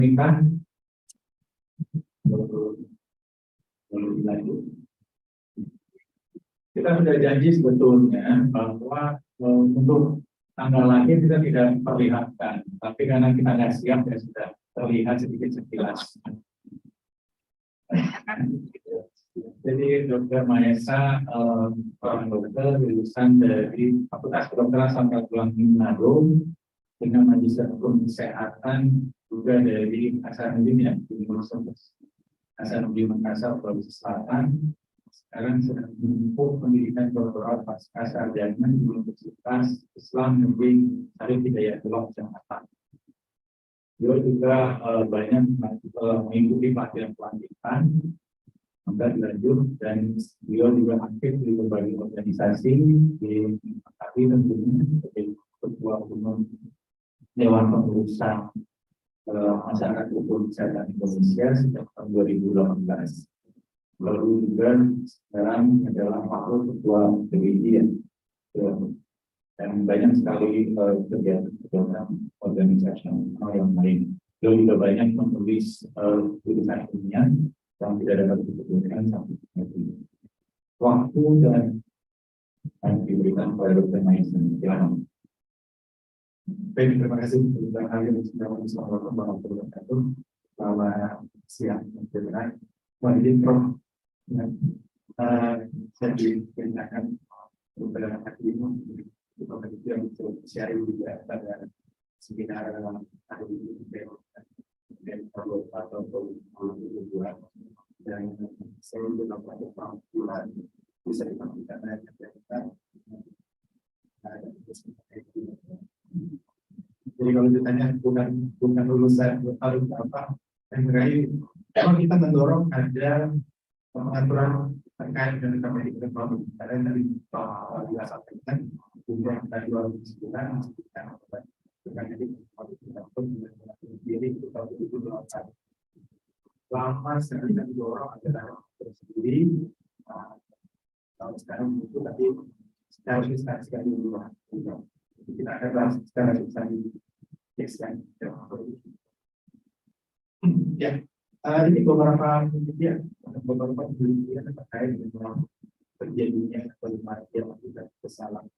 Kita lanjut. Kita sudah janji sebetulnya bahwa untuk tanggal lahir kita tidak perlihatkan, tapi karena kita nggak siap ya sudah terlihat sedikit sekilas. Jadi Dr. Maesa orang dokter lulusan dari Fakultas Kedokteran Samratulangi Manado dengan magister hukum kesehatan juga dari Hasanuddin ya, Universitas Hasanuddin Makassar, Sulawesi Selatan. Sekarang sedang menempuh pendidikan doktoral pasca sarjana di Universitas Islam Negeri Syarif Hidayatullah Jakarta. Beliau juga banyak mengikuti pelatihan maka dilanjut, dan beliau juga aktif di berbagai organisasi di Makassar tentunya sebagai Ketua Umum Dewan Pengurusan Masyarakat Hukum Kesehatan Indonesia sejak tahun 2018. Lalu juga sekarang adalah wakil ketua PBI dan banyak sekali kegiatan organisasional yang lain. Beliau juga banyak menulis tulisan ilmiah yang tidak dapat disebutkan sampai ini. Waktu dan diberikan kepada Dr. Maisen. Baik, terima kasih untuk hadir di sini. Selamat siang. Wah, ini Prof. Saya diperintahkan beberapa hati ini untuk yang share juga pada seminar hari ini dan atau dua, dan saya juga dapat bulan bisa dipastikan jadi kalau ditanya bukan lulusan paling apa yang terakhir, kalau kita mendorong ada pengaturan terkait dengan KPI reform karena dari disampaikan juga dari 2009 dengan jadi diri itu lama sekali dan didorong adalah tersendiri. Kalau sekarang itu tapi secara substansi sekali dulu. Kita akan bahas secara substansi sekian. Ya, ini beberapa penelitian terkait dengan terjadinya kematian akibat kesalahan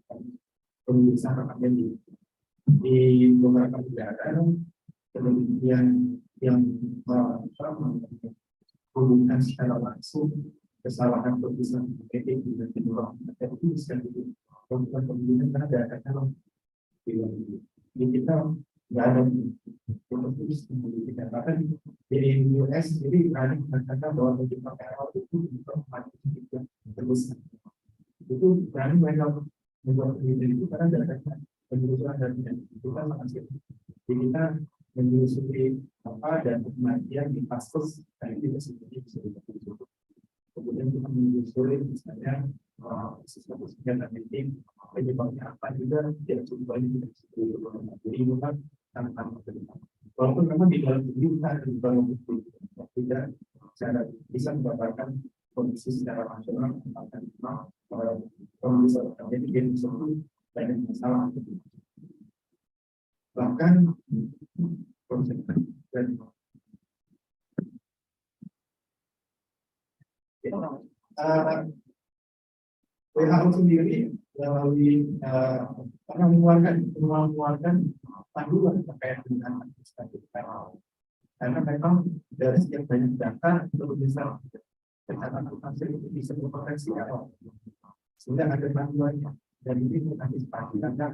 penulisan akademik di beberapa negara. Penelitian yang menghubungkan secara langsung kesalahan penulisan akademik dengan penyebab itu bisa dilakukan penelitian ada kalau di kita nggak ada tertulis penelitian, bahkan di US jadi ada mengatakan bahwa penyebab error itu bukan terbesar. Itu berani mereka membuat penelitian itu karena ada penelusuran dan itu kan sangat. Jadi kita menyusuri apa dan kematian di kasus kayak itu seperti itu. Kemudian kita menyusuri misalnya sesuatu senjata penting penyebabnya apa juga tidak cukup banyak jadi bukan tantangan terdepan. Walaupun memang di dalam tubuh kita ada beberapa bukti tidak secara bisa mendapatkan kondisi secara nasional tentang kondisi jadi game tersebut banyak masalah. Bahkan dan WHO sendiri melalui pernah mengeluarkan panduan terkait dengan statistik karena memang dari sekian banyak data untuk bisa catatan hasil itu bisa berpotensi apa sehingga ada panduannya dan ini mengantisipasi karena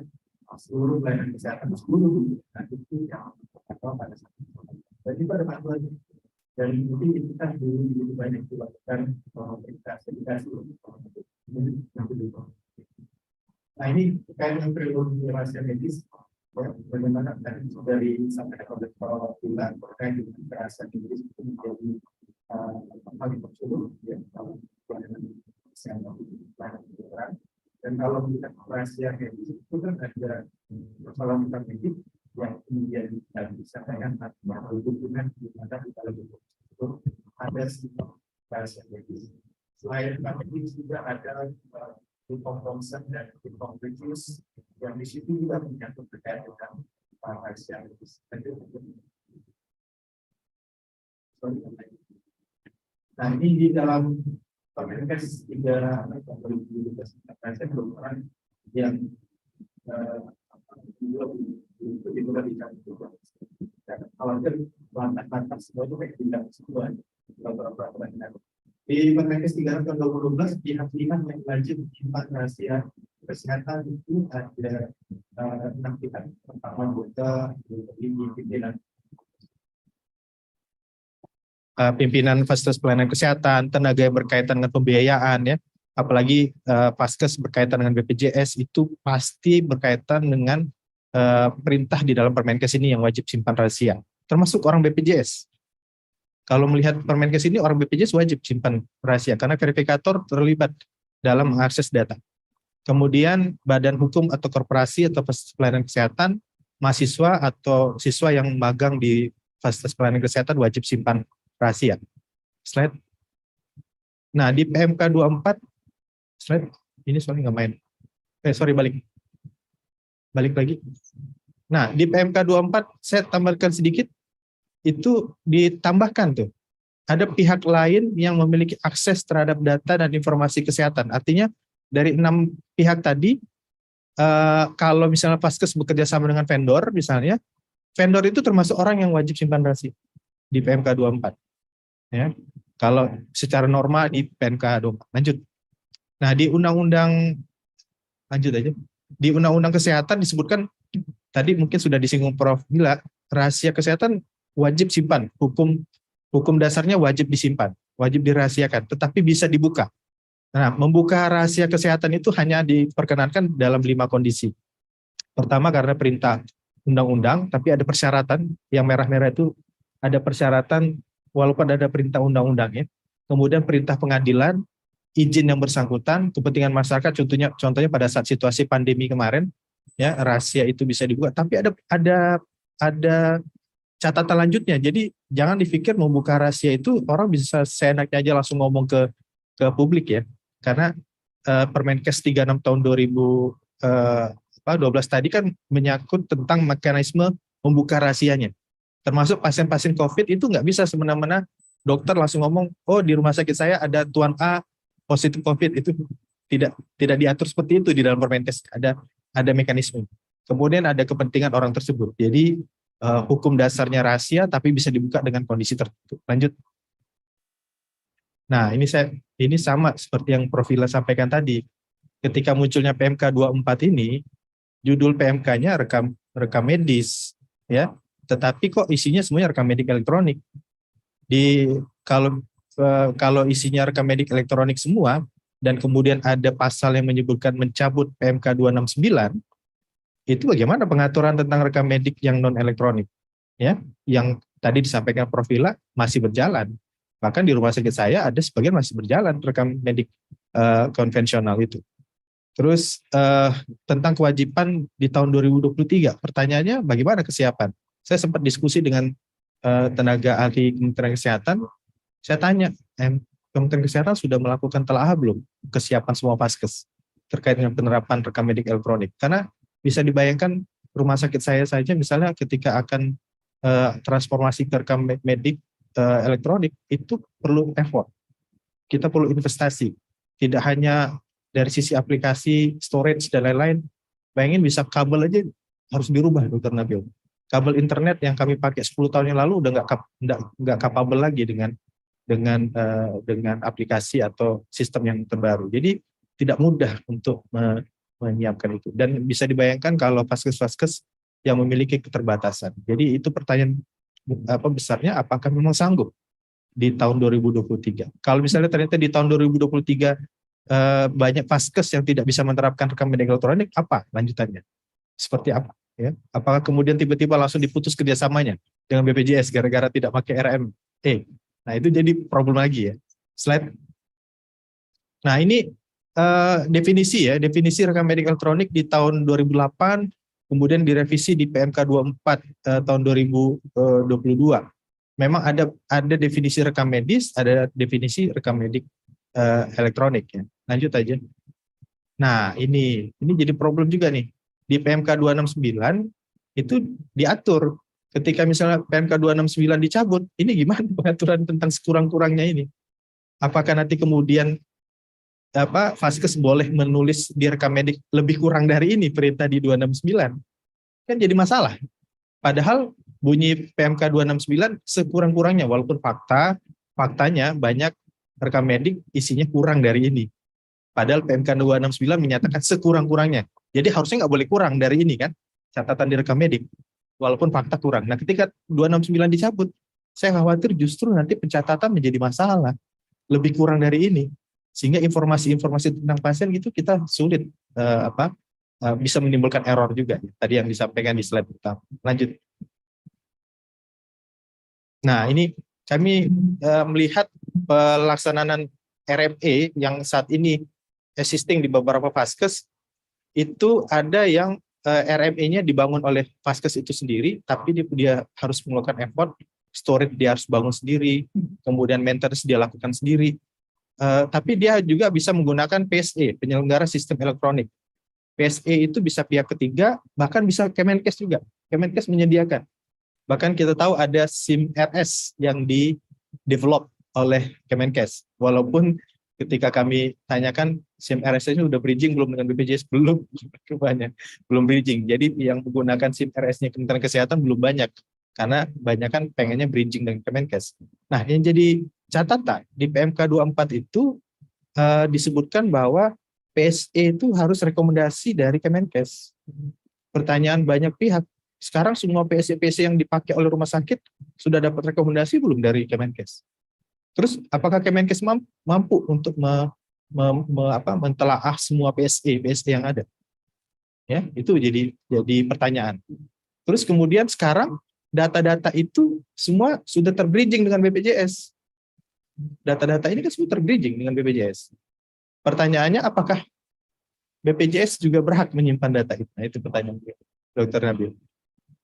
seluruh pelayanan kesehatan seluruh itu yang pada saat itu. Jadi pada panduannya dan ini kita dulu banyak dilakukan edukasi. Nah ini terkait dengan perilaku rahasia medis, bagaimana tadi dari sampai oleh para bulan terkait dengan rahasia medis itu menjadi hal yang absolut ya kalau pelayanan kesehatan dan kalau kita rahasia medis itu kan ada persoalan medis yang kemudian tidak bisa dengan hubungan di mana kita lebih itu ada sistem rahasia medis. Selain medis juga ada inform consent dan inform reviews yang di situ juga menyangkut terkait dengan rahasia medis. Nah, ini di dalam Permenkes 3/2012 saya belum pernah yang itu tadi kan khawatir lantas semua itu kayak tidak sesuai di Permenkes 3/2012 pihak-pihak yang wajib menyimpan rahasia kesehatan itu ada 6 pihak. Pertama anggota pimpinan fasilitas pelayanan kesehatan, tenaga yang berkaitan dengan pembiayaan ya, apalagi Faskes berkaitan dengan BPJS itu pasti berkaitan dengan perintah di dalam Permenkes ini yang wajib simpan rahasia, termasuk orang BPJS. Kalau melihat Permenkes ini orang BPJS wajib simpan rahasia karena verifikator terlibat dalam mengakses data. Kemudian badan hukum atau korporasi atau fasilitas pelayanan kesehatan, mahasiswa atau siswa yang magang di fasilitas pelayanan kesehatan wajib simpan rahasia. Slide. Nah, di PMK 24, slide, ini soalnya nggak main. Balik lagi. Nah, di PMK 24, saya tambahkan sedikit, itu ditambahkan tuh. Ada pihak lain yang memiliki akses terhadap data dan informasi kesehatan. Artinya, dari 6 pihak tadi, kalau misalnya Faskes bekerja sama dengan vendor, misalnya, vendor itu termasuk orang yang wajib simpan rahasia di PMK 24. Ya, kalau secara normal di PMK 24. Lanjut. Nah, di undang-undang lanjut aja. Di undang-undang kesehatan disebutkan tadi mungkin sudah disinggung Prof. Gila, rahasia kesehatan wajib simpan. Hukum dasarnya wajib disimpan, wajib dirahasiakan, tetapi bisa dibuka. Nah, membuka rahasia kesehatan itu hanya diperkenankan dalam 5 kondisi. Pertama karena perintah undang-undang, tapi ada persyaratan, yang merah-merah itu ada persyaratan walaupun ada perintah undang-undangnya, kemudian perintah pengadilan, izin yang bersangkutan, kepentingan masyarakat, contohnya pada saat situasi pandemi kemarin, ya rahasia itu bisa dibuka. Tapi ada catatan lanjutnya. Jadi jangan dipikir membuka rahasia itu orang bisa seenaknya aja langsung ngomong ke publik ya, karena Permenkes 36 tahun 2012 tadi kan menyangkut tentang mekanisme membuka rahasianya. Termasuk pasien-pasien COVID itu nggak bisa semena-mena dokter langsung ngomong, oh di rumah sakit saya ada tuan A positif COVID, itu tidak diatur seperti itu di dalam Permenkes, ada mekanisme. Kemudian ada kepentingan orang tersebut. Jadi hukum dasarnya rahasia tapi bisa dibuka dengan kondisi tertentu. Lanjut. Nah, ini sama seperti yang Prof. Vila sampaikan tadi. Ketika munculnya PMK 24 ini, judul PMK-nya rekam medis ya. Tetapi kok isinya semuanya rekam medik elektronik. Kalau isinya rekam medik elektronik semua dan kemudian ada pasal yang menyebutkan mencabut PMK 269, itu bagaimana pengaturan tentang rekam medik yang non elektronik? Ya, yang tadi disampaikan Prof. Vila masih berjalan. Bahkan di rumah sakit saya ada sebagian masih berjalan rekam medik konvensional itu. Terus tentang kewajiban di tahun 2023, pertanyaannya bagaimana kesiapan? Saya sempat diskusi dengan tenaga ahli Kementerian Kesehatan. Saya tanya, Kementerian Kesehatan sudah melakukan telaah belum kesiapan semua Faskes terkait dengan penerapan rekam medik elektronik? Karena bisa dibayangkan rumah sakit saya saja misalnya ketika akan transformasi ke rekam medik elektronik itu perlu effort. Kita perlu investasi. Tidak hanya dari sisi aplikasi, storage dan lain-lain. Bayangin bisa kabel aja harus dirubah, Dr. Nabil. Kabel internet yang kami pakai 10 tahun yang lalu udah nggak capable lagi dengan aplikasi atau sistem yang terbaru. Jadi tidak mudah untuk menyiapkan itu. Dan bisa dibayangkan kalau Faskes-Faskes yang memiliki keterbatasan. Jadi itu pertanyaan besarnya, apakah memang sanggup di tahun 2023? Kalau misalnya ternyata di tahun 2023 banyak Faskes yang tidak bisa menerapkan rekam medik elektronik, apa lanjutannya? Seperti apa? Ya, apakah kemudian tiba-tiba langsung diputus kerjasamanya dengan BPJS gara-gara tidak pakai RME? Nah itu jadi problem lagi ya. Slide. Nah ini definisi rekam medik elektronik di tahun 2008, kemudian direvisi di PMK 24 tahun 2022. Memang ada definisi rekam medis, ada definisi rekam medik elektronik ya. Lanjut aja. Nah ini jadi problem juga nih. Di PMK 269 itu diatur Ketika misalnya PMK 269 dicabut, ini gimana pengaturan tentang sekurang-kurangnya ini? Apakah nanti kemudian Vaskes boleh menulis di rekam medik lebih kurang dari ini perintah di 269? Kan jadi masalah. Padahal bunyi PMK 269 sekurang-kurangnya, walaupun faktanya banyak rekam medik isinya kurang dari ini. Padahal PMK 269 menyatakan sekurang-kurangnya. Jadi harusnya nggak boleh kurang dari ini kan, catatan di rekam medik, walaupun fakta kurang. Nah ketika 269 dicabut, saya khawatir justru nanti pencatatan menjadi masalah, lebih kurang dari ini. Sehingga informasi-informasi tentang pasien itu kita sulit bisa menimbulkan error juga. Tadi yang disampaikan di slide pertama. Lanjut. Nah ini kami melihat pelaksanaan RME yang saat ini existing di beberapa Vaskes, itu ada yang RME-nya dibangun oleh Vaskes itu sendiri, tapi dia harus mengeluarkan effort, storage dia harus bangun sendiri, kemudian maintenance dia lakukan sendiri. Tapi dia juga bisa menggunakan PSE, penyelenggara sistem elektronik. PSE itu bisa pihak ketiga, bahkan bisa Kemenkes juga. Kemenkes menyediakan. Bahkan kita tahu ada SIM RS yang di-develop oleh Kemenkes. Walaupun ketika kami tanyakan SIM RS-nya sudah bridging belum dengan BPJS? Belum, rupanya. Belum bridging. Jadi yang menggunakan SIM RS-nya Kementerian Kesehatan belum banyak. Karena banyak kan pengennya bridging dengan Kemenkes. Nah, yang jadi catatan di PMK 24 itu disebutkan bahwa PSE itu harus rekomendasi dari Kemenkes. Pertanyaan banyak pihak, sekarang semua PSE yang dipakai oleh rumah sakit sudah dapat rekomendasi belum dari Kemenkes? Terus apakah Kemenkes mampu untuk mentelaah semua PSE yang ada? Ya, itu jadi pertanyaan. Terus kemudian sekarang data-data itu semua sudah terbridging dengan BPJS. Data-data ini kan semua terbridging dengan BPJS. Pertanyaannya, apakah BPJS juga berhak menyimpan data itu? Nah, itu pertanyaan Dr. Nabil.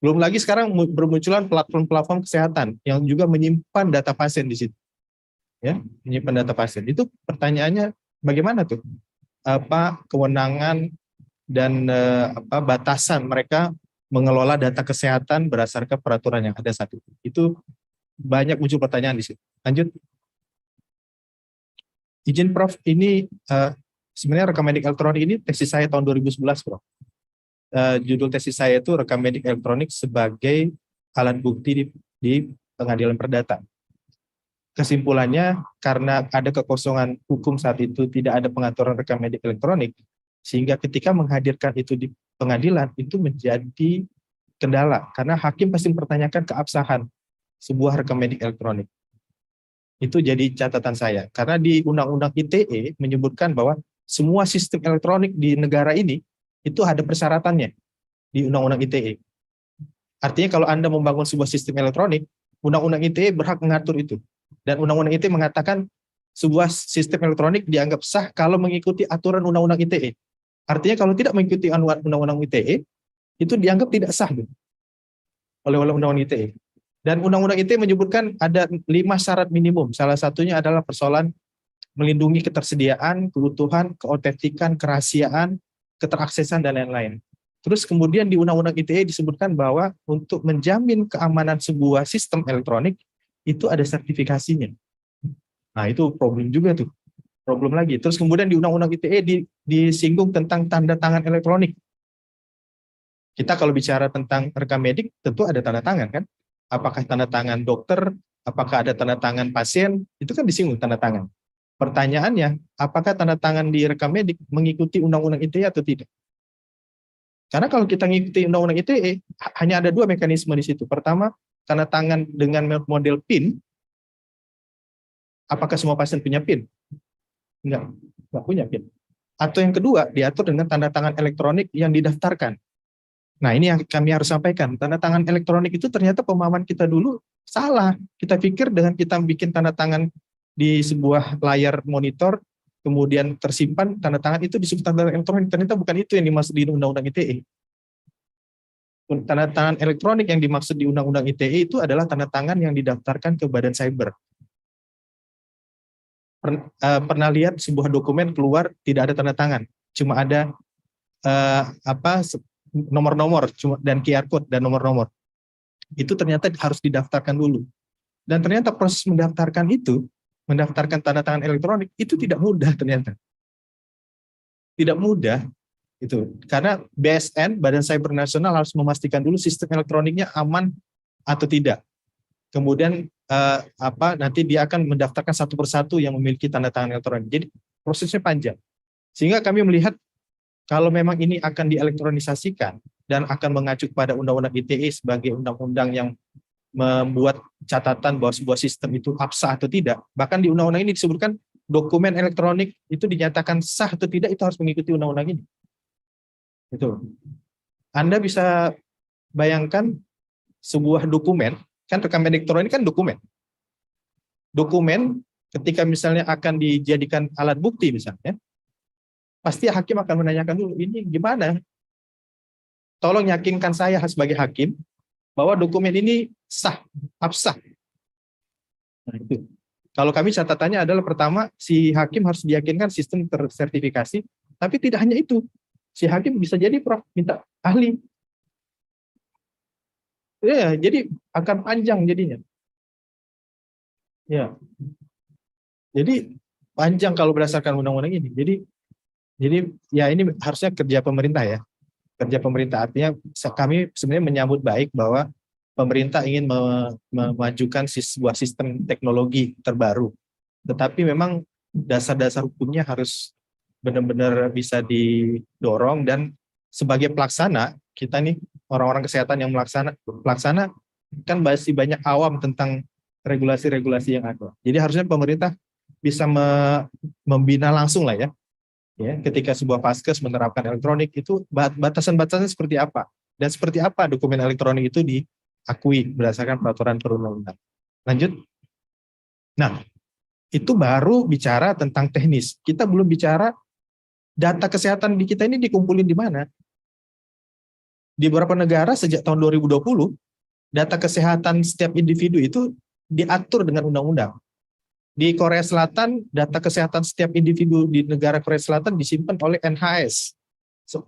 Belum lagi sekarang bermunculan platform-platform kesehatan yang juga menyimpan data pasien di situ. Ya, menyimpan data pasien. Itu pertanyaannya bagaimana tuh? Apa kewenangan dan batasan mereka mengelola data kesehatan berdasarkan peraturan yang ada saat itu? Itu banyak muncul pertanyaan di situ. Lanjut. Izin Prof, ini sebenarnya rekam medik elektronik ini tesis saya tahun 2011, Prof. Judul tesis saya itu rekam medik elektronik sebagai alat bukti di pengadilan perdata. Kesimpulannya, karena ada kekosongan hukum saat itu, tidak ada pengaturan rekam medik elektronik, sehingga ketika menghadirkan itu di pengadilan, itu menjadi kendala, karena hakim pasti mempertanyakan keabsahan sebuah rekam medik elektronik. Itu jadi catatan saya. Karena di Undang-Undang ITE menyebutkan bahwa semua sistem elektronik di negara ini itu ada persyaratannya di Undang-Undang ITE. Artinya kalau Anda membangun sebuah sistem elektronik, Undang-Undang ITE berhak mengatur itu. Dan Undang-Undang ITE mengatakan sebuah sistem elektronik dianggap sah kalau mengikuti aturan Undang-Undang ITE. Artinya kalau tidak mengikuti Undang-Undang ITE, itu dianggap tidak sah oleh Undang-Undang ITE. Dan Undang-Undang ITE menyebutkan ada 5 syarat minimum. Salah satunya adalah persoalan melindungi ketersediaan, keutuhan, keotentikan, kerahasiaan, keteraksesan, dan lain-lain. Terus kemudian di Undang-Undang ITE disebutkan bahwa untuk menjamin keamanan sebuah sistem elektronik, itu ada sertifikasinya. Nah itu problem juga tuh. Problem lagi. Terus kemudian di Undang-Undang ITE disinggung tentang tanda tangan elektronik. Kita kalau bicara tentang rekam medik, tentu ada tanda tangan kan? Apakah tanda tangan dokter, apakah ada tanda tangan pasien, itu kan disinggung tanda tangan. Pertanyaannya, apakah tanda tangan di rekam medik mengikuti Undang-Undang ITE atau tidak? Karena kalau kita mengikuti Undang-Undang ITE, hanya ada 2 mekanisme di situ. Pertama, tanda tangan dengan model PIN. Apakah semua pasien punya PIN? Enggak punya PIN. Atau yang kedua, diatur dengan tanda tangan elektronik yang didaftarkan. Nah, ini yang kami harus sampaikan. Tanda tangan elektronik itu ternyata pemahaman kita dulu salah. Kita pikir dengan kita bikin tanda tangan di sebuah layar monitor, kemudian tersimpan tanda tangan itu disebut tanda tangan elektronik. Ternyata bukan itu yang dimaksud di Undang-Undang ITE. Tanda tangan elektronik yang dimaksud di Undang-Undang ITE itu adalah tanda tangan yang didaftarkan ke Badan Cyber. Pernah lihat sebuah dokumen keluar tidak ada tanda tangan, cuma ada nomor-nomor dan QR code dan nomor-nomor. itu ternyata harus didaftarkan dulu. Dan ternyata proses mendaftarkan itu, mendaftarkan tanda tangan elektronik itu tidak mudah ternyata. Tidak mudah itu. Karena BSN, Badan Cyber Nasional, harus memastikan dulu sistem elektroniknya aman atau tidak. Kemudian nanti dia akan mendaftarkan satu persatu yang memiliki tanda tangan elektronik. Jadi prosesnya panjang. Sehingga kami melihat kalau memang ini akan dielektronisasikan dan akan mengacu pada Undang-Undang ITE sebagai undang-undang yang membuat catatan bahwa sebuah sistem itu absah atau tidak, bahkan di undang-undang ini disebutkan dokumen elektronik itu dinyatakan sah atau tidak, itu harus mengikuti undang-undang ini. Itu. Anda bisa bayangkan sebuah dokumen, kan rekaman elektronik kan dokumen. Dokumen ketika misalnya akan dijadikan alat bukti misalnya, pasti hakim akan menanyakan dulu, ini gimana? Tolong yakinkan saya sebagai hakim bahwa dokumen ini sah, absah. Nah, itu. Kalau kami catatannya adalah pertama, si hakim harus diyakinkan sistem tersertifikasi, tapi tidak hanya itu. Si hakim bisa jadi minta ahli. Ya, jadi akan panjang jadinya. Ya. Jadi panjang kalau berdasarkan undang-undang ini. Jadi ya ini harusnya kerja pemerintah ya. Kerja pemerintah artinya kami sebenarnya menyambut baik bahwa pemerintah ingin memajukan sebuah sistem teknologi terbaru. Tetapi memang dasar-dasar hukumnya harus benar-benar bisa didorong, dan sebagai pelaksana, kita nih orang-orang kesehatan yang pelaksana kan masih banyak awam tentang regulasi-regulasi yang ada. Jadi harusnya pemerintah bisa membina langsung lah ya. Ya, ketika sebuah Vaskes menerapkan elektronik itu batasan-batasannya seperti apa, dan seperti apa dokumen elektronik itu diakui berdasarkan peraturan perundang-undangan. Lanjut. Nah, itu baru bicara tentang teknis. Kita belum bicara data kesehatan di kita ini dikumpulin di mana. Di beberapa negara sejak tahun 2020, data kesehatan setiap individu itu diatur dengan undang-undang. Di Korea Selatan, data kesehatan setiap individu di negara Korea Selatan disimpan oleh NHS,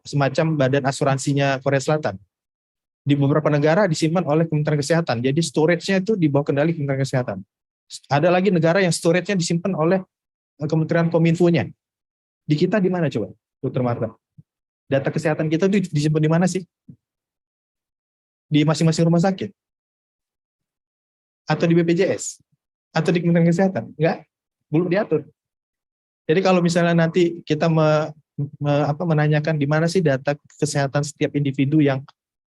semacam badan asuransinya Korea Selatan. Di beberapa negara disimpan oleh Kementerian Kesehatan, jadi storage-nya itu di bawah kendali Kementerian Kesehatan. Ada lagi negara yang storage-nya disimpan oleh Kementerian Kominfo-nya. Di kita di mana coba, Dr. Marta? Data kesehatan kita itu disimpan di mana sih? Di masing-masing rumah sakit? Atau di BPJS? Atau di Kementerian Kesehatan? Enggak, belum diatur. Jadi kalau misalnya nanti kita menanyakan di mana sih data kesehatan setiap individu yang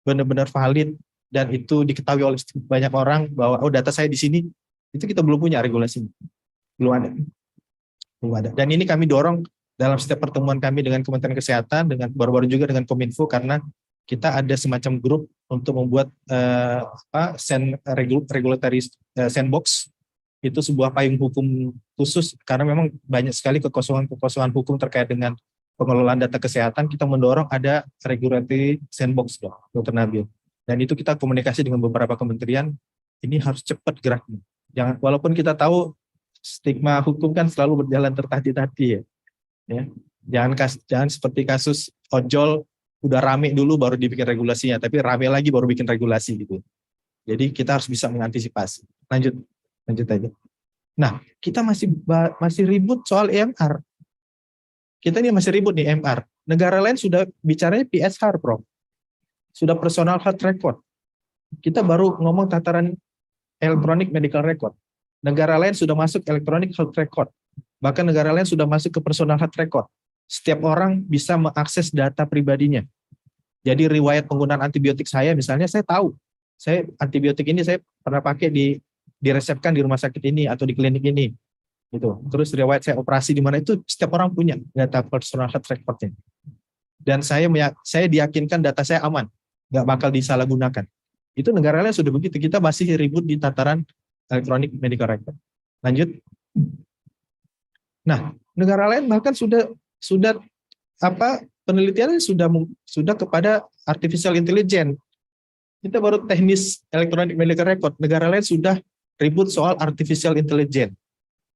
benar-benar valid dan itu diketahui oleh banyak orang bahwa data saya di sini, itu kita belum punya regulasinya. Belum ada. Dan ini kami dorong dalam setiap pertemuan kami dengan Kementerian Kesehatan, dengan baru-baru juga dengan Kominfo, karena kita ada semacam grup untuk membuat regulatory sandbox. Itu sebuah payung hukum khusus, karena memang banyak sekali kekosongan hukum terkait dengan pengelolaan data kesehatan. Kita mendorong ada regulatory sandbox, Dr. Nabil. Dan itu kita komunikasi dengan beberapa kementerian, ini harus cepat geraknya. Walaupun kita tahu stigma hukum kan selalu berjalan tertati-tati ya. Jangan seperti kasus ojol, udah rame dulu baru dibikin regulasinya, tapi rame lagi baru bikin regulasi gitu. Jadi kita harus bisa mengantisipasi. Lanjut aja. Nah, kita masih ribut soal EMR. Kita ini masih ribut nih EMR. Negara lain sudah bicaranya PSR, Prof. Sudah personal health record. Kita baru ngomong tataran electronic medical record. Negara lain sudah masuk electronic health record. Bahkan negara lain sudah masuk ke personal health record. Setiap orang bisa mengakses data pribadinya. Jadi riwayat penggunaan antibiotik saya, misalnya saya tahu, saya antibiotik ini saya pernah pakai diresepkan di rumah sakit ini atau di klinik ini, gitu. Terus riwayat saya operasi di mana, itu setiap orang punya data personal health record-nya. Dan saya diyakinkan data saya aman, nggak bakal disalahgunakan. Itu negara lain sudah begitu. Kita masih ribut di tataran electronic medical record. Lanjut. Nah, negara lain bahkan sudah penelitiannya sudah kepada artificial intelligence. Kita baru teknis electronic medical record. Negara lain sudah ribut soal artificial intelligence.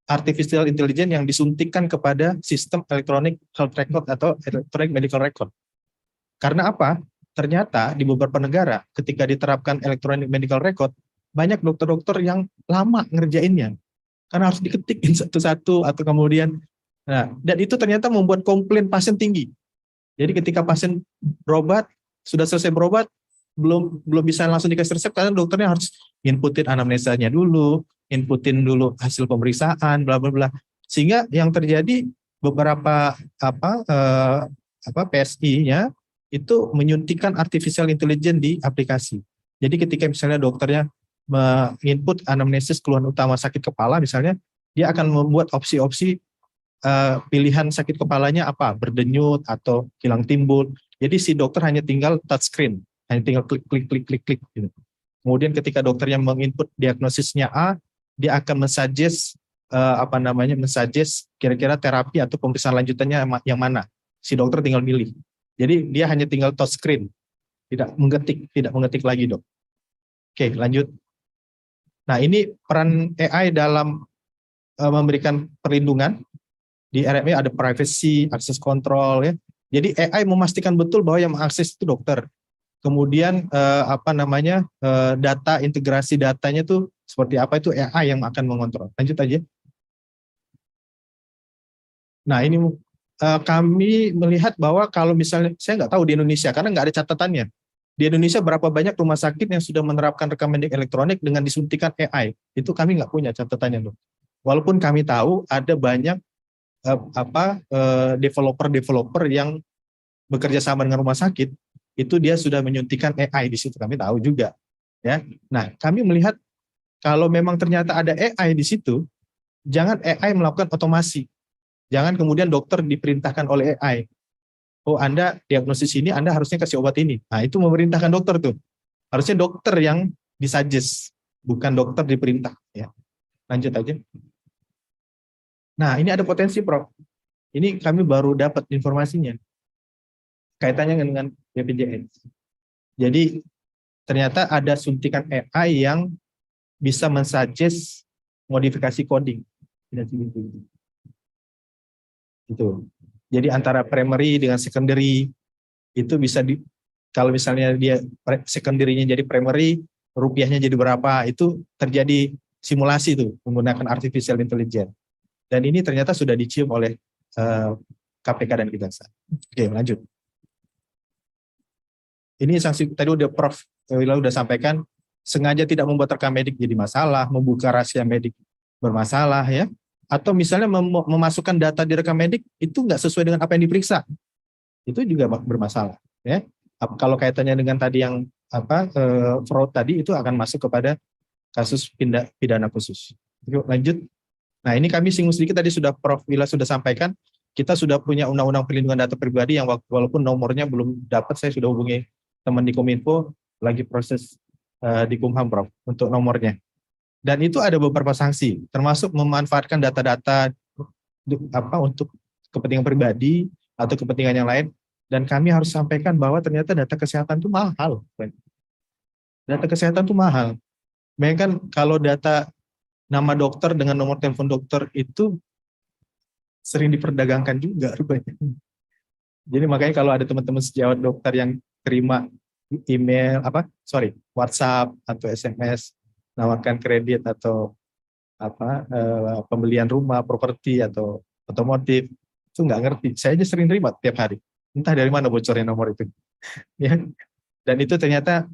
Artificial intelligence yang disuntikkan kepada sistem electronic health record atau electronic medical record. Karena apa? ternyata di beberapa negara ketika diterapkan electronic medical record, banyak dokter-dokter yang lama ngerjainnya karena harus diketikin satu-satu atau kemudian, nah, dan itu ternyata membuat komplain pasien tinggi. Jadi ketika pasien berobat, sudah selesai berobat, belum bisa langsung dikasih resep karena dokternya harus inputin anamnesanya dulu, inputin dulu hasil pemeriksaan, bla bla bla. Sehingga yang terjadi beberapa PSI-nya itu menyuntikkan artificial intelligence di aplikasi. Jadi ketika misalnya dokternya menginput anamnesis keluhan utama sakit kepala misalnya, dia akan membuat opsi-opsi pilihan sakit kepalanya apa, berdenyut atau hilang timbul. Jadi si dokter hanya tinggal touch screen, hanya tinggal klik gitu. Kemudian ketika dokternya menginput diagnosisnya A, dia akan mensuggest mensuggest kira-kira terapi atau pemeriksaan lanjutannya yang mana. Si dokter tinggal milih. Jadi dia hanya tinggal touch screen, tidak mengetik lagi, Dok. Oke, lanjut. Nah, ini peran AI dalam memberikan perlindungan. Di RME ada privacy, access control, ya. Jadi AI memastikan betul bahwa yang mengakses itu dokter. Kemudian data, integrasi datanya tuh seperti apa, itu AI yang akan mengontrol. Lanjut aja. Nah, ini kami melihat bahwa kalau misalnya, saya nggak tahu di Indonesia karena nggak ada catatannya. Di Indonesia berapa banyak rumah sakit yang sudah menerapkan rekam medik elektronik dengan disuntikan AI? Itu kami nggak punya catatannya, Dok. Walaupun kami tahu ada banyak developer yang bekerja sama dengan rumah sakit, itu dia sudah menyuntikkan AI di situ, kami tahu juga, ya. Nah, kami melihat kalau memang ternyata ada AI di situ, jangan AI melakukan otomasi, jangan kemudian dokter diperintahkan oleh AI. Oh, Anda diagnosis ini, Anda harusnya kasih obat ini. Nah, itu memerintahkan dokter tuh. Harusnya dokter yang disuggest, bukan dokter diperintah, ya. Lanjut aja. Nah, ini ada potensi, Prof. Ini kami baru dapat informasinya. Kaitannya dengan BPJS. Jadi, ternyata ada suntikan AI yang bisa mensuggest modifikasi coding. Itu. Jadi, antara primary dengan secondary, itu bisa kalau misalnya dia secondary-nya jadi primary, rupiahnya jadi berapa, itu terjadi simulasi itu menggunakan artificial intelligence. Dan ini ternyata sudah dicium oleh KPK dan Kejaksaan. Oke, lanjut. Ini sanksi tadi udah Prof. Wila udah sampaikan, sengaja tidak membuat rekam medik jadi masalah, membuka rahasia medik bermasalah, ya. Atau misalnya memasukkan data di rekam medik itu nggak sesuai dengan apa yang diperiksa, itu juga bermasalah, ya. Kalau kaitannya dengan tadi yang fraud tadi, itu akan masuk kepada kasus pidana khusus. Yuk, lanjut. Nah, ini kami singgung sedikit, tadi sudah Prof. Wila sudah sampaikan, kita sudah punya undang-undang perlindungan data pribadi yang walaupun nomornya belum dapat, saya sudah hubungi teman di Kominfo, lagi proses di Kumham, Prof, untuk nomornya. Dan itu ada beberapa sanksi, termasuk memanfaatkan data-data untuk kepentingan pribadi atau kepentingan yang lain. Dan kami harus sampaikan bahwa ternyata data kesehatan itu mahal. Data kesehatan itu mahal. Bayangkan kalau data nama dokter dengan nomor telepon dokter itu sering diperdagangkan juga rupanya. Jadi makanya kalau ada teman-teman sejawat dokter yang terima email WhatsApp atau SMS nawarkan kredit atau pembelian rumah, properti atau otomotif, itu nggak ngerti. Saya aja sering terima tiap hari. Entah dari mana bocornya nomor itu. Ya. Dan itu ternyata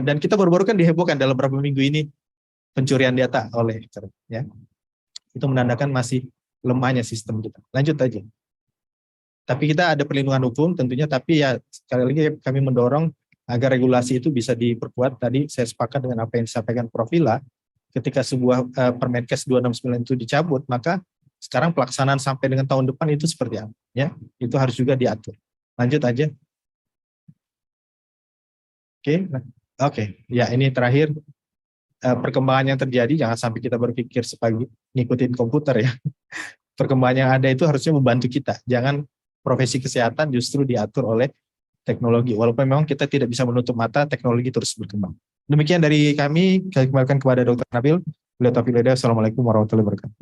dan kita baru-baru kan dihebohkan dalam beberapa minggu ini pencurian data oleh hacker, ya. Itu menandakan masih lemahnya sistem kita. Lanjut aja. Tapi kita ada perlindungan hukum tentunya, tapi ya sekali lagi kami mendorong agar regulasi itu bisa diperkuat. Tadi saya sepakat dengan apa yang disampaikan Prof. Wila, ketika sebuah Permenkes 269 itu dicabut, maka sekarang pelaksanaan sampai dengan tahun depan itu seperti apa, ya. Itu harus juga diatur. Lanjut aja. Oke. Ya, ini terakhir. Perkembangan yang terjadi, jangan sampai kita berpikir sebagai ngikutin komputer, ya. Perkembangan yang ada itu harusnya membantu kita. Jangan profesi kesehatan justru diatur oleh teknologi. Walaupun memang kita tidak bisa menutup mata, teknologi terus berkembang. Demikian dari kami, saya kembalikan kepada Dr. Nabil. Assalamualaikum warahmatullahi wabarakatuh.